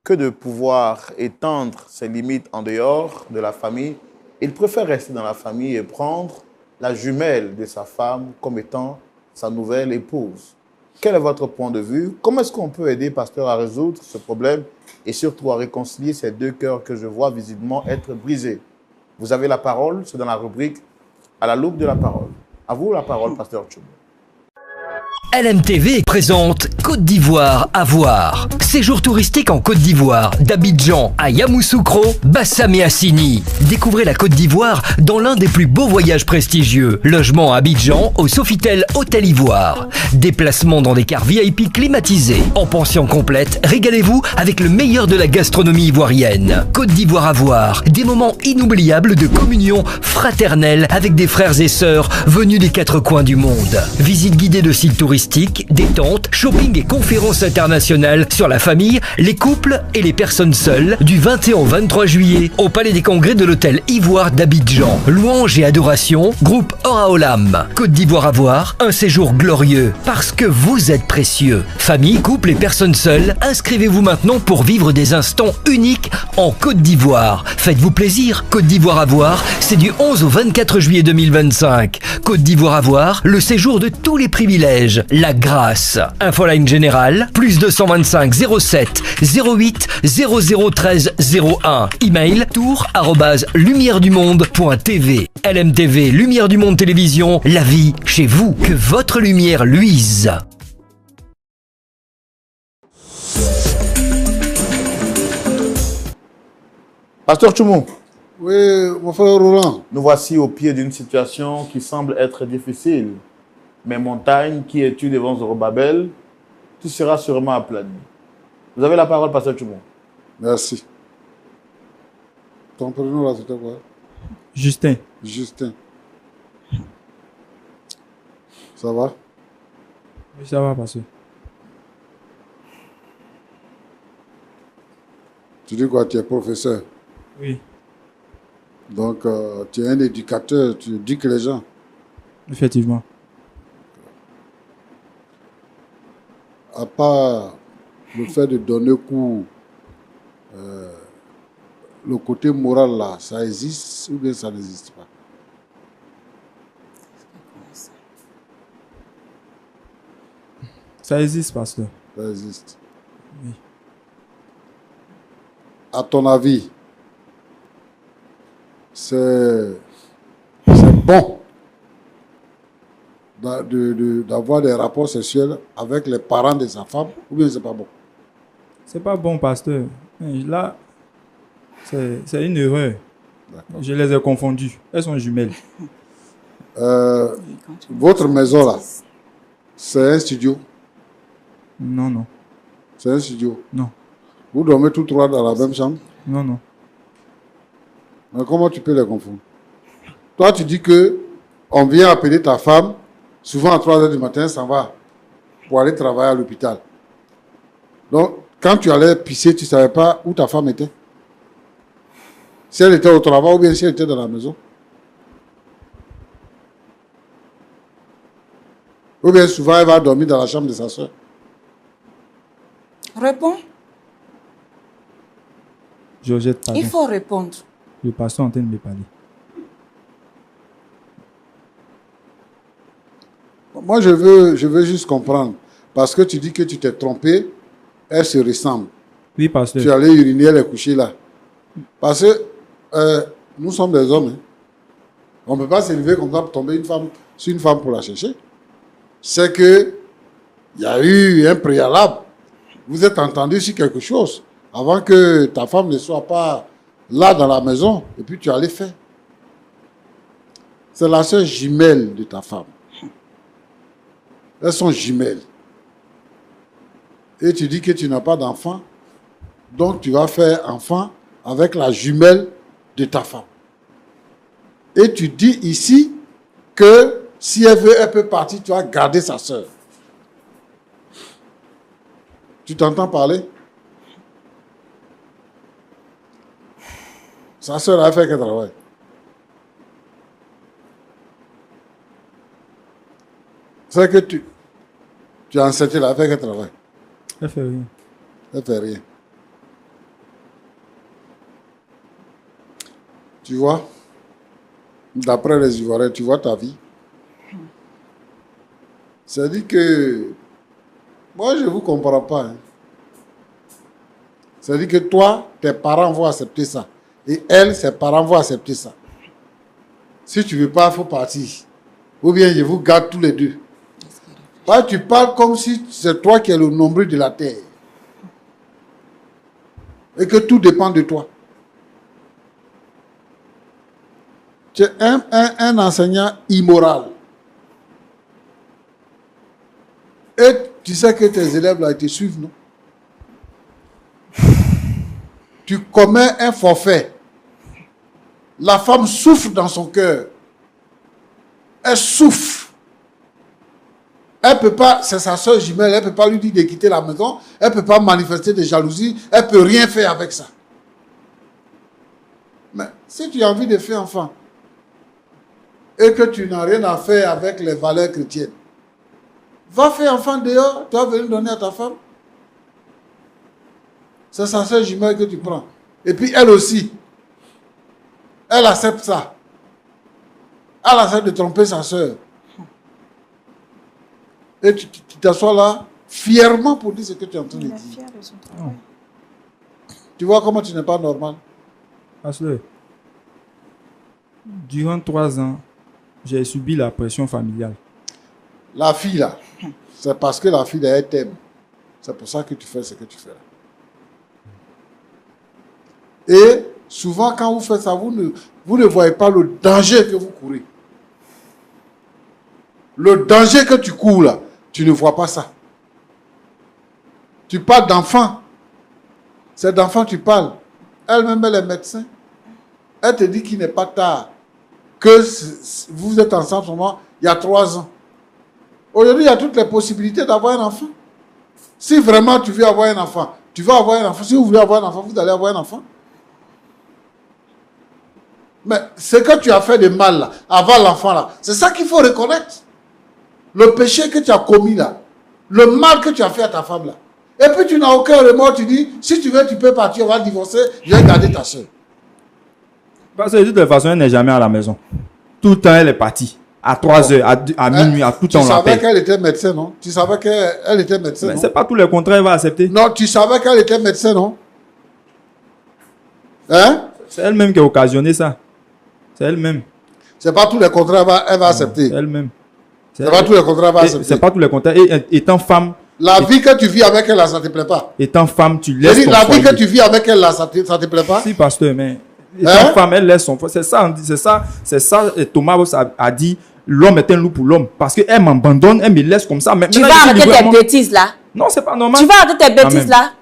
que de pouvoir étendre ses limites en dehors de la famille, il préfère rester dans la famille et prendre la jumelle de sa femme comme étant sa nouvelle épouse. Quel est votre point de vue? Comment est-ce qu'on peut aider pasteur à résoudre ce problème et surtout à réconcilier ces 2 cœurs que je vois visiblement être brisés? Vous avez la parole, c'est dans la rubrique « À la loupe de la parole ». À vous la parole, pasteur Tchoum. LMTV présente Côte d'Ivoire à voir. Séjour touristique en Côte d'Ivoire, d'Abidjan à Yamoussoukro, Bassam et Assini. Découvrez la Côte d'Ivoire dans l'un des plus beaux voyages prestigieux. Logement à Abidjan au Sofitel Hôtel Ivoire. Déplacement dans des cars VIP climatisés. En pension complète, régalez-vous avec le meilleur de la gastronomie ivoirienne. Côte d'Ivoire à voir. Des moments inoubliables de communion fraternelle avec des frères et sœurs venus des 4 coins du monde. Visite guidée de sites touristiques, détente, shopping et conférences internationales sur la famille, les couples et les personnes seules du 21 au 23 juillet au Palais des Congrès de l'Hôtel Ivoire d'Abidjan. Louange et adoration, groupe Oraolam. Côte d'Ivoire à voir, un séjour glorieux parce que vous êtes précieux. Famille, couple et personnes seules, inscrivez-vous maintenant pour vivre des instants uniques en Côte d'Ivoire. Faites-vous plaisir. Côte d'Ivoire à voir, c'est du 11 au 24 juillet 2025. Côte d'Ivoire à voir, le séjour de tous les privilèges. La grâce. Infoline générale, plus 225 07 08 0013 01. Email tour@lumieredumonde.tv. LMTV, Lumière du Monde Télévision, la vie chez vous. Que votre lumière luise. Pasteur Tchoumou. Oui, mon frère Roland. Nous voici au pied d'une situation qui semble être difficile. Mais montagne qui es-tu devant Zorobabel, tu seras sûrement aplani. Vous avez la parole, pasteur Tchoumou. Merci. Ton prénom là, c'était quoi? Justin. Justin. Ça va? Oui, ça va, pasteur. Tu dis quoi? Tu es professeur? Oui, Donc, tu es un éducateur, tu éduques les gens. effectivement. À part le fait de donner cours, le côté moral là, ça existe ou bien ça n'existe pas? Ça existe, pasteur. Ça existe. Oui. À ton avis, c'est bon d'avoir des rapports sexuels avec les parents de sa femme ou bien c'est pas bon? C'est pas bon, pasteur. Mais là, c'est une erreur. D'accord. Je les ai confondues. Elles sont jumelles. Votre maison là, c'est un studio? Non, non. C'est un studio? Non. Vous dormez tous 3 dans la même chambre? Non, non. Mais comment tu peux les confondre? Toi, tu dis que on vient appeler ta femme, souvent à 3 heures du matin, ça va pour aller travailler à l'hôpital. Donc, quand tu allais pisser, tu ne savais pas où ta femme était? Si elle était au travail ou bien si elle était dans la maison? Ou bien souvent, elle va dormir dans la chambre de sa soeur? Réponds. Georgette, pardon. Il faut répondre. Le pasteur est en train de me parler. Moi, je veux juste comprendre. Parce que tu dis que tu t'es trompé, elle se ressemble. Oui, pasteur. Tu allais uriner, elle est couchée là. Parce que nous sommes des hommes. Hein. On ne peut pas s'élever comme ça pour tomber sur une femme pour la chercher. C'est que il y a eu un préalable. Vous êtes entendu sur quelque chose avant que ta femme ne soit pas là dans la maison, et puis tu allais faire. C'est la sœur jumelle de ta femme. Elles sont jumelles. Et tu dis que tu n'as pas d'enfant, donc tu vas faire enfant avec la jumelle de ta femme. Et tu dis ici que si elle veut, elle peut partir, tu vas garder sa sœur. Tu t'entends parler? Sa sœur a fait quel travail? C'est que tu as enceinte, elle a fait quel travail? Elle fait rien. Elle fait rien. Tu vois? D'après les Ivoiriens, tu vois ta vie. C'est-à-dire que moi, je ne vous comprends pas. Hein. C'est-à-dire que toi, tes parents vont accepter ça. Et elle, ses parents vont accepter ça. Si tu ne veux pas, il faut partir. Ou bien je vous garde tous les deux. Bah, tu parles comme si c'est toi qui es le nombril de la terre. Et que tout dépend de toi. Tu es un enseignant immoral. Et tu sais que tes élèves là, ils te suivent, non? Tu commets un forfait. La femme souffre dans son cœur. Elle souffre. Elle ne peut pas, c'est sa soeur jumelle, elle ne peut pas lui dire de quitter la maison, elle ne peut pas manifester de jalousie, elle ne peut rien faire avec ça. Mais si tu as envie de faire enfant, et que tu n'as rien à faire avec les valeurs chrétiennes, va faire enfant dehors, tu vas venir donner à ta femme. C'est sa soeur jumelle que tu prends. Et puis elle aussi, elle accepte ça. Elle accepte de tromper sa soeur. Et tu t'assois là, fièrement pour dire ce que tu es en train de dire. Fier de son travail. Tu vois comment tu n'es pas normal. Pasteur, durant 3 ans, j'ai subi la pression familiale. La fille là, c'est parce que la fille là, elle t'aime. C'est pour ça que tu fais ce que tu fais là. Et souvent quand vous faites ça, vous ne voyez pas le danger que vous courez. Le danger que tu cours là, tu ne vois pas ça. Tu parles d'enfant. C'est d'enfant tu parles. Elle-même, elle est médecin. Elle te dit qu'il n'est pas tard. Que vous êtes ensemble seulement il y a 3 ans. Aujourd'hui, il y a toutes les possibilités d'avoir un enfant. Si vraiment tu veux avoir un enfant, tu vas avoir un enfant. Si vous voulez avoir un enfant, vous allez avoir un enfant. Mais ce que tu as fait de mal là, avant l'enfant là, c'est ça qu'il faut reconnaître. Le péché que tu as commis là, le mal que tu as fait à ta femme là. Et puis tu n'as aucun remords, tu dis, si tu veux, tu peux partir, on va divorcer, je vais garder ta soeur. Parce que de toute façon, elle n'est jamais à la maison. Tout le temps, elle est partie. À 3 heures, à minuit, à tout temps, on Tu l'appelle. savais qu'elle était médecin, non? Tu savais qu'elle était médecin, Mais non? c'est pas tous les contrats qu'elle va accepter. Non, tu savais qu'elle était médecin, non? Hein? C'est elle-même qui a occasionné ça. C'est elle-même. C'est pas tous les contrats elle va accepter. C'est elle-même. C'est pas tous les contrats elle va accepter. C'est pas tous les contrats. Et étant femme, La vie que tu vis avec elle, là, ça ne te plaît pas. étant femme, tu Je laisses dis, ton la vie foyer. que tu vis avec elle, là, ça te plaît pas? Si, pasteur, mais étant Hein? femme, elle laisse son foyer. C'est ça, et Thomas a dit, l'homme est un loup pour l'homme. Parce qu'elle m'abandonne, elle me laisse comme ça. Tu vas arrêter tes bêtises là. Non, c'est pas normal. Tu vas arrêter tes bêtises Amen. là.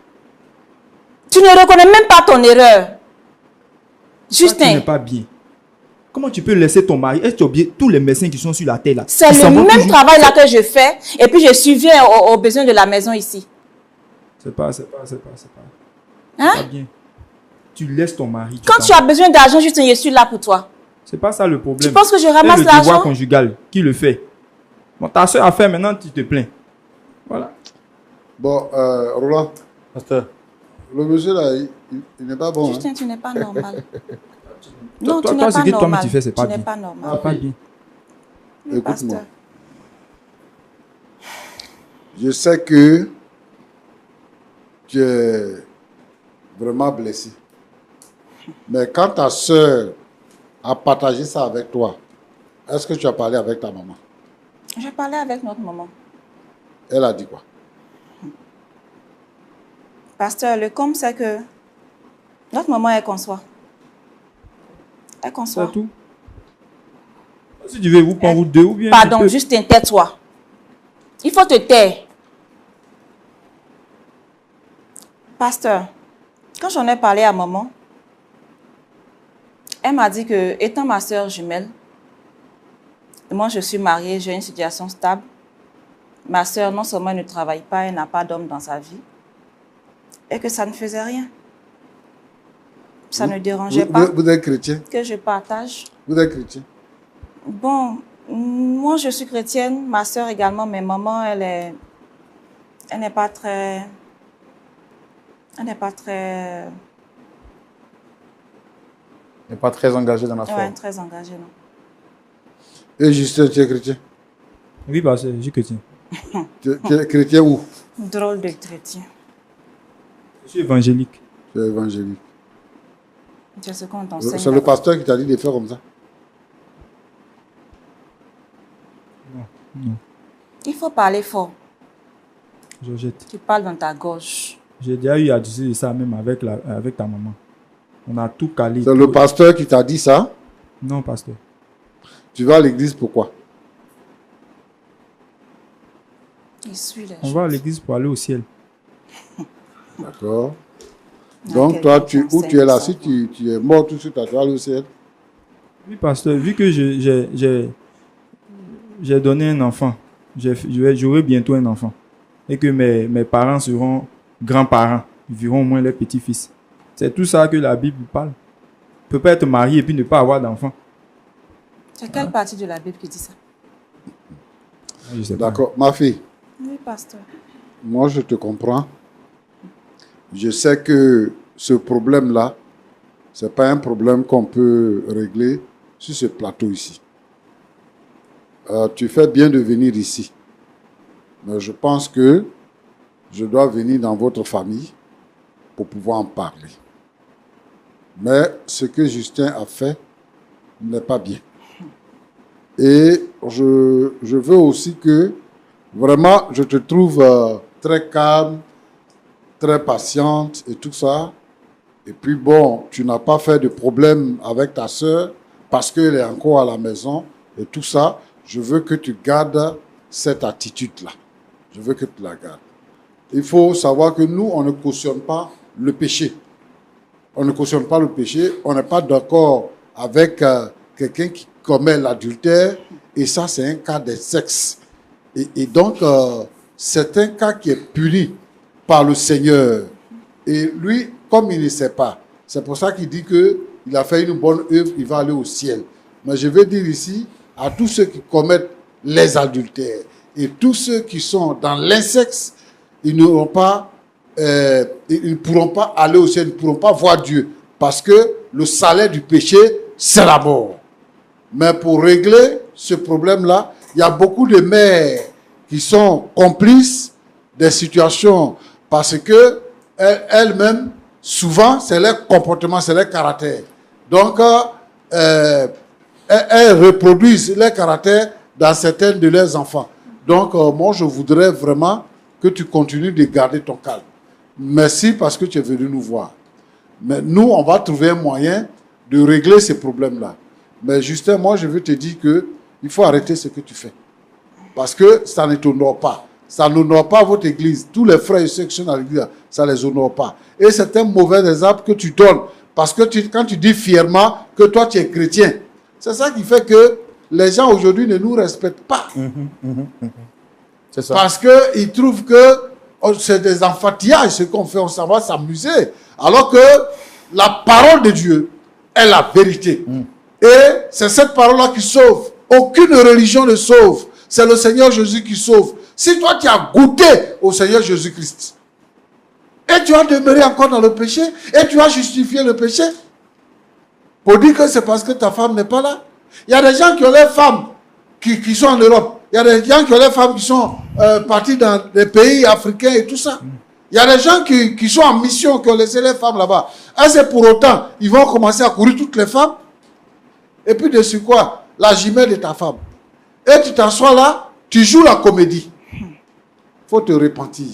Tu ne reconnais même pas ton erreur. Tu Justin, n'es pas bien. Comment tu peux laisser ton mari? Est-ce que tu as oublié tous les médecins qui sont sur la terre là? c'est Ils s'en le vont même toujours. travail là que je fais et puis je subviens aux besoins de la maison ici. C'est pas Hein? bien. Tu laisses ton mari. Quand tu as besoin d'argent, Justin, je suis là pour toi. C'est pas ça le problème. Tu penses que je C'est ramasse le devoir l'argent? conjugal qui le fait. Bon, ta soeur a fait, maintenant tu te plains. Voilà. Bon, Roland, Pasteur, le monsieur là, il n'est pas bon. Hein? Justin, tu n'es pas normal. Toi, tu n'es ce pas que toi normal. tu fais, c'est pas Tu n'es bien. pas C'est normal. pas bien. Oui, Écoute-moi. pasteur. Je sais que tu es vraiment blessé. Mais quand ta soeur a partagé ça avec toi, est-ce que tu as parlé avec ta maman? J'ai parlé avec notre maman. Elle a dit quoi? Pasteur, le com, c'est que notre maman, elle conçoit. Elle conçoit. C'est tout. Si tu veux, vous prendre vous deux ou bien... Pardon, Justin, tais-toi. Il faut te taire. Pasteur, quand j'en ai parlé à maman, elle m'a dit que, étant ma sœur jumelle, et moi je suis mariée, j'ai une situation stable. Ma sœur, non seulement elle ne travaille pas, elle n'a pas d'homme dans sa vie, et que ça ne faisait rien. Ça ne dérangeait pas Vous êtes chrétien? que je partage. Vous êtes chrétien? Bon, moi je suis chrétienne, ma sœur également, mais maman, elle n'est pas très... Elle n'est pas très... Elle n'est pas très engagée dans la foi. Ouais, très engagée, non. Et Justin, tu es chrétien? Oui, bah, je suis chrétien. Tu es chrétien où? Drôle de chrétien. Je suis évangélique. Tu es évangélique. C'est ce qu'on t'enseigne. C'est le pasteur qui t'a dit de faire comme ça? Non, Il faut parler fort. Georgette. Tu parles dans ta gorge. J'ai déjà eu à discuter de ça même avec ta maman. On a tout calé. C'est le pasteur qui t'a dit ça? Non, pasteur. Tu vas à l'église pourquoi? Il suit les On choses. va à l'église pour aller au ciel. D'accord. Il y a Donc toi, quelqu'un qui où tu es là, enseigne si tu es mort tout de suite, tu vas aller au ciel? Oui, pasteur, vu que j'ai donné un enfant, j'aurai bientôt un enfant. Et que mes parents seront grands-parents. Ils verront au moins les petits-fils. C'est tout ça que la Bible parle. On ne peut pas être marié et puis ne pas avoir d'enfant. C'est quelle partie de la Bible qui dit ça? Je sais pas. D'accord. Ma fille, Oui, pasteur. moi je te comprends. Je sais que ce problème-là, ce n'est pas un problème qu'on peut régler sur ce plateau ici. Tu fais bien de venir ici. Mais je pense que je dois venir dans votre famille pour pouvoir en parler. Mais ce que Justin a fait n'est pas bien. Et je veux aussi que, vraiment, je te trouve très calme, très patiente et tout ça. Et puis bon, tu n'as pas fait de problème avec ta sœur parce qu'elle est encore à la maison et tout ça. Je veux que tu gardes cette attitude-là. Je veux que tu la gardes. Il faut savoir que nous, on ne cautionne pas le péché. On ne cautionne pas le péché. On n'est pas d'accord avec quelqu'un qui commet l'adultère. Et ça, c'est un cas de sexe. Et donc, c'est un cas qui est puni par le Seigneur. Et lui, comme il ne sait pas, c'est pour ça qu'il dit qu'il a fait une bonne œuvre, il va aller au ciel. Mais je veux dire ici, à tous ceux qui commettent les adultères et tous ceux qui sont dans l'insexe, ils ne pourront pas aller au ciel, ils ne pourront pas voir Dieu. Parce que le salaire du péché, c'est la mort. Mais pour régler ce problème-là, il y a beaucoup de mères qui sont complices des situations parce que elles-mêmes, souvent, c'est leur comportement, c'est leur caractère. Donc, elles reproduisent leur caractère dans certains de leurs enfants. Donc, moi, je voudrais vraiment que tu continues de garder ton calme. Merci parce que tu es venu nous voir. Mais nous, on va trouver un moyen de régler ces problèmes-là. Mais Justin, moi, je veux te dire qu'il faut arrêter ce que tu fais. Parce que ça ne t'honore pas. Ça n'honore pas votre église. Tous les frères et sœurs qui sont dans l'église, ça ne les honore pas. Et c'est un mauvais exemple que tu donnes. Parce que quand tu dis fièrement que toi, tu es chrétien, c'est ça qui fait que les gens aujourd'hui ne nous respectent pas. C'est ça. Parce qu'ils trouvent que c'est des enfantillages, ce qu'on fait, on s'en va s'amuser. Alors que la parole de Dieu est la vérité. Et c'est cette parole-là qui sauve. Aucune religion ne sauve. C'est le Seigneur Jésus qui sauve. Si toi, tu as goûté au Seigneur Jésus-Christ, et tu as demeuré encore dans le péché, et tu as justifié le péché, pour dire que c'est parce que ta femme n'est pas là. Il y a des gens qui ont les femmes qui sont en Europe. Il y a des gens qui ont les femmes qui sont partis dans les pays africains et tout ça. Il y a des gens qui sont en mission, qui ont laissé les femmes là-bas. Et c'est pour autant, ils vont commencer à courir toutes les femmes. Et puis dessus quoi? La jumelle de ta femme. Et tu t'assois là, tu joues la comédie. Il faut te repentir.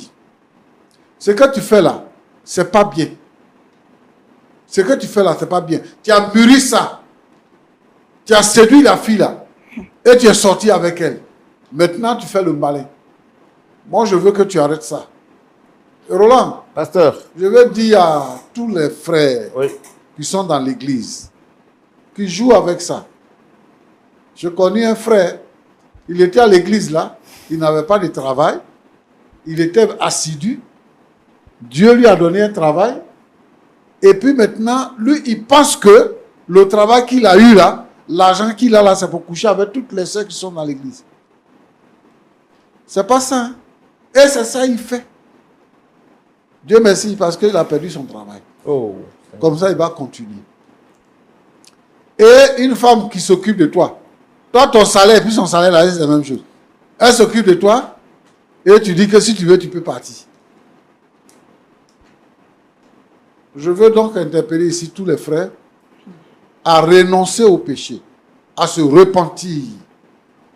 Ce que tu fais là, c'est pas bien. Ce que tu fais là, c'est pas bien. Tu as mûri ça. Tu as séduit la fille là. Et tu es sorti avec elle. Maintenant, tu fais le malin. Moi, je veux que tu arrêtes ça. Roland, Pasteur. je vais dire à tous les frères Oui. qui sont dans l'église, qui jouent avec ça. Je connais un frère, il était à l'église là, il n'avait pas de travail, il était assidu, Dieu lui a donné un travail, et puis maintenant, lui, il pense que le travail qu'il a eu là, l'argent qu'il a là, c'est pour coucher avec toutes les sœurs qui sont dans l'église. C'est pas ça. Hein? Et c'est ça qu'il fait. Dieu merci parce qu'il a perdu son travail. Oh. Comme ça, il va continuer. Et une femme qui s'occupe de toi. Toi, ton salaire et puis son salaire, là, c'est la même chose. Elle s'occupe de toi et tu dis que si tu veux, tu peux partir. Je veux donc interpeller ici tous les frères à renoncer au péché, à se repentir,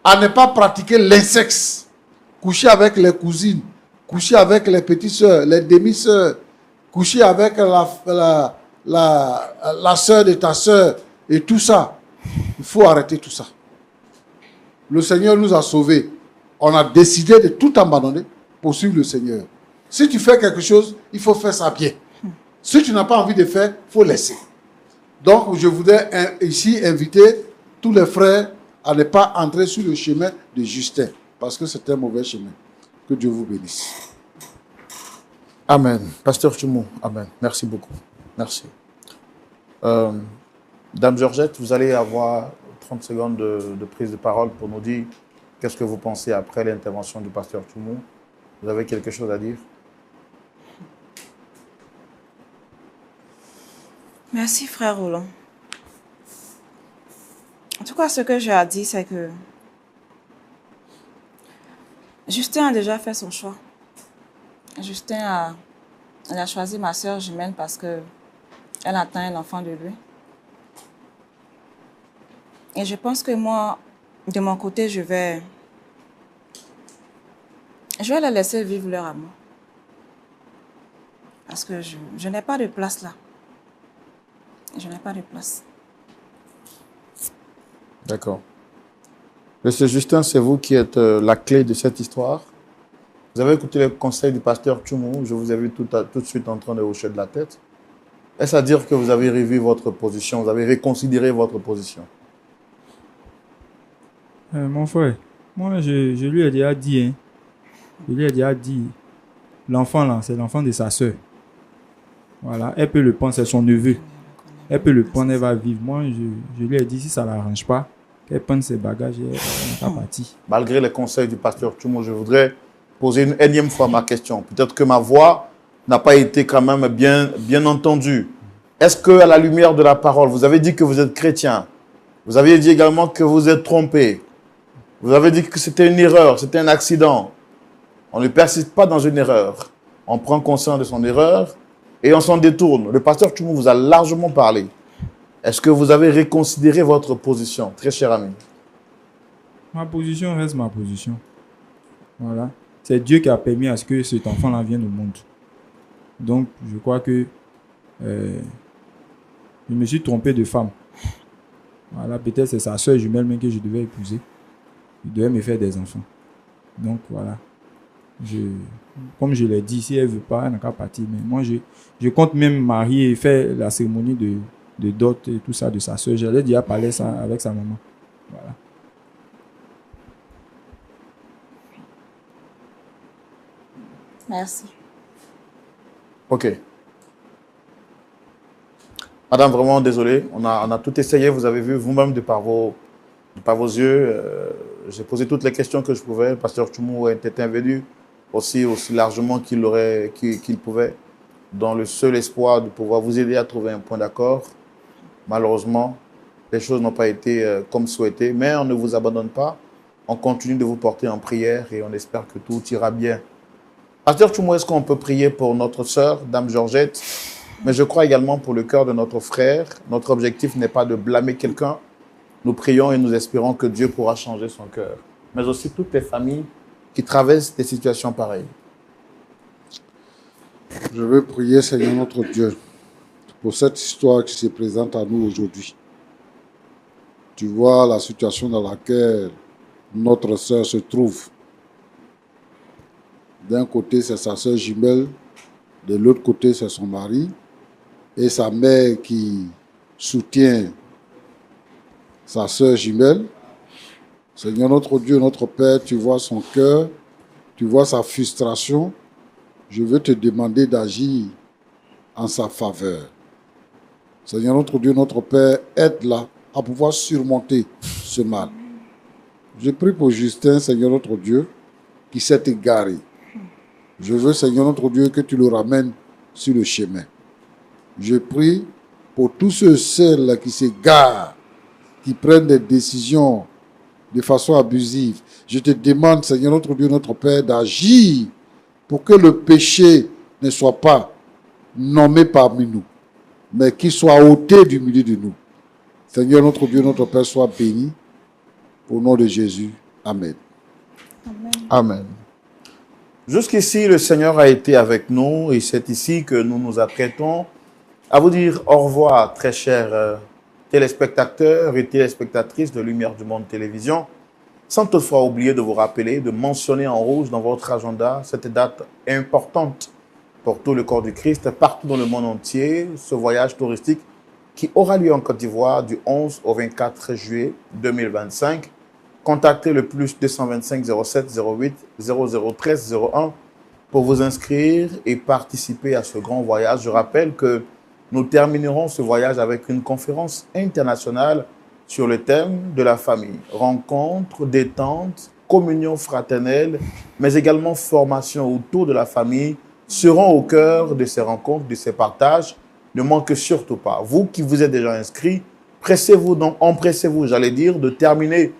à ne pas pratiquer l'insexe, coucher avec les cousines, coucher avec les petites sœurs, les demi-sœurs, coucher avec la sœur de ta sœur et tout ça. Il faut arrêter tout ça. Le Seigneur nous a sauvés. On a décidé de tout abandonner pour suivre le Seigneur. Si tu fais quelque chose, il faut faire ça bien. Si tu n'as pas envie de faire, il faut laisser. Donc, je voudrais ici inviter tous les frères à ne pas entrer sur le chemin de Justin, parce que c'est un mauvais chemin. Que Dieu vous bénisse. Amen. Pasteur Chumou, amen. Merci beaucoup. Merci. Dame Georgette, vous allez avoir 30 secondes de prise de parole pour nous dire qu'est-ce que vous pensez après l'intervention du pasteur Chumou. Vous avez quelque chose à dire? Merci, frère Roland. En tout cas, ce que j'ai à dire, c'est que Justin a déjà fait son choix. Justin a choisi ma soeur jumelle parce qu'elle attend un enfant de lui. Et je pense que moi, de mon côté, je vais les laisser vivre leur amour. Parce que je n'ai pas de place là. Je n'ai pas de place. D'accord. Monsieur Justin, c'est vous qui êtes la clé de cette histoire. Vous avez écouté le conseil du pasteur Chumou. Je vous ai vu tout de suite en train de hocher de la tête. Est-ce à dire que vous avez revu votre position, vous avez reconsidéré votre position? Mon frère, moi, je lui ai déjà dit, hein. Je lui ai déjà dit, l'enfant là, c'est l'enfant de sa soeur. Voilà, elle peut le prendre, c'est son neveu. Elle peut le prendre, elle va vivre. Moi, je lui ai dit, si ça ne l'arrange pas, qu'elle prenne ses bagages et elle n'est pas partie. Malgré les conseils du pasteur Chumou, je voudrais poser une énième fois ma question. Peut-être que ma voix n'a pas été quand même bien entendue. Est-ce qu'à la lumière de la parole, vous avez dit que vous êtes chrétien, vous avez dit également que vous êtes trompé, vous avez dit que c'était une erreur, c'était un accident. On ne persiste pas dans une erreur. On prend conscience de son erreur et on s'en détourne. Le pasteur Chumou vous a largement parlé. Est-ce que vous avez reconsidéré votre position, très cher ami? Ma position reste ma position. Voilà. C'est Dieu qui a permis à ce que cet enfant-là vienne au monde. Donc, je crois que je me suis trompé de femme. Voilà, peut-être c'est sa soeur jumelle même que je devais épouser. Il devait me faire des enfants. Donc, voilà. Comme je l'ai dit, si elle ne veut pas, elle n'a qu'à partir. Mais moi, je compte même marier et faire la cérémonie de dot et tout ça de sa soeur. J'allais déjà parler ça avec sa maman. Voilà. Merci. Ok. Madame, vraiment désolé. On a tout essayé. Vous avez vu vous-même de par vos yeux. J'ai posé toutes les questions que je pouvais. Le pasteur Chumou était intervenu aussi largement qu'il pouvait, dans le seul espoir de pouvoir vous aider à trouver un point d'accord. Malheureusement, les choses n'ont pas été comme souhaité, mais on ne vous abandonne pas. On continue de vous porter en prière et on espère que tout ira bien. Pasteur Chumou, est-ce qu'on peut prier pour notre sœur, Dame Georgette? Mais je crois également pour le cœur de notre frère. Notre objectif n'est pas de blâmer quelqu'un. Nous prions et nous espérons que Dieu pourra changer son cœur. Mais aussi toutes les familles qui traversent des situations pareilles. Je veux prier, Seigneur notre Dieu, pour cette histoire qui se présente à nous aujourd'hui. Tu vois la situation dans laquelle notre sœur se trouve. D'un côté, c'est sa sœur jumelle, de l'autre côté, c'est son mari, et sa mère qui soutient sa sœur jumelle. Seigneur notre Dieu, notre Père, tu vois son cœur, tu vois sa frustration. Je veux te demander d'agir en sa faveur. Seigneur notre Dieu, notre Père, aide-la à pouvoir surmonter ce mal. Je prie pour Justin, Seigneur notre Dieu, qui s'est égaré. Je veux, Seigneur notre Dieu, que tu le ramènes sur le chemin. Je prie pour tous ceux seuls qui s'égarent, qui prennent des décisions de façon abusive. Je te demande, Seigneur notre Dieu, notre Père, d'agir pour que le péché ne soit pas nommé parmi nous, mais qu'il soit ôté du milieu de nous. Seigneur notre Dieu, notre Père, sois béni. Au nom de Jésus. Amen. Amen. Amen. Jusqu'ici, le Seigneur a été avec nous et c'est ici que nous nous apprêtons à vous dire au revoir, très chers téléspectateurs et téléspectatrices de Lumière du Monde Télévision, sans toutefois oublier de vous rappeler, de mentionner en rouge dans votre agenda cette date importante pour tout le corps du Christ, partout dans le monde entier, ce voyage touristique qui aura lieu en Côte d'Ivoire du 11 au 24 juillet 2025. Contactez le plus 225 07 08 0013 01 pour vous inscrire et participer à ce grand voyage. Je rappelle que nous terminerons ce voyage avec une conférence internationale sur le thème de la famille. Rencontre, détente, communion fraternelle, mais également formation autour de la famille seront au cœur de ces rencontres, de ces partages. Ne manquez surtout pas. Vous qui vous êtes déjà inscrits, pressez-vous donc, empressez-vous, j'allais dire, de terminer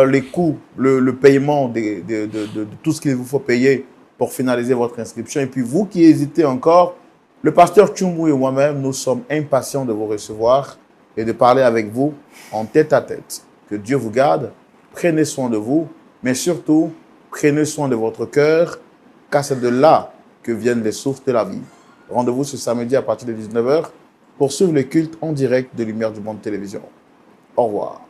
les coûts, le paiement de tout ce qu'il vous faut payer pour finaliser votre inscription. Et puis vous qui hésitez encore, le pasteur Tchoumou et moi-même, nous sommes impatients de vous recevoir et de parler avec vous en tête à tête. Que Dieu vous garde, prenez soin de vous, mais surtout, prenez soin de votre cœur, car c'est de là que viennent les sources de la vie. Rendez-vous ce samedi à partir de 19 h pour suivre le culte en direct de Lumière du Monde Télévision. Au revoir.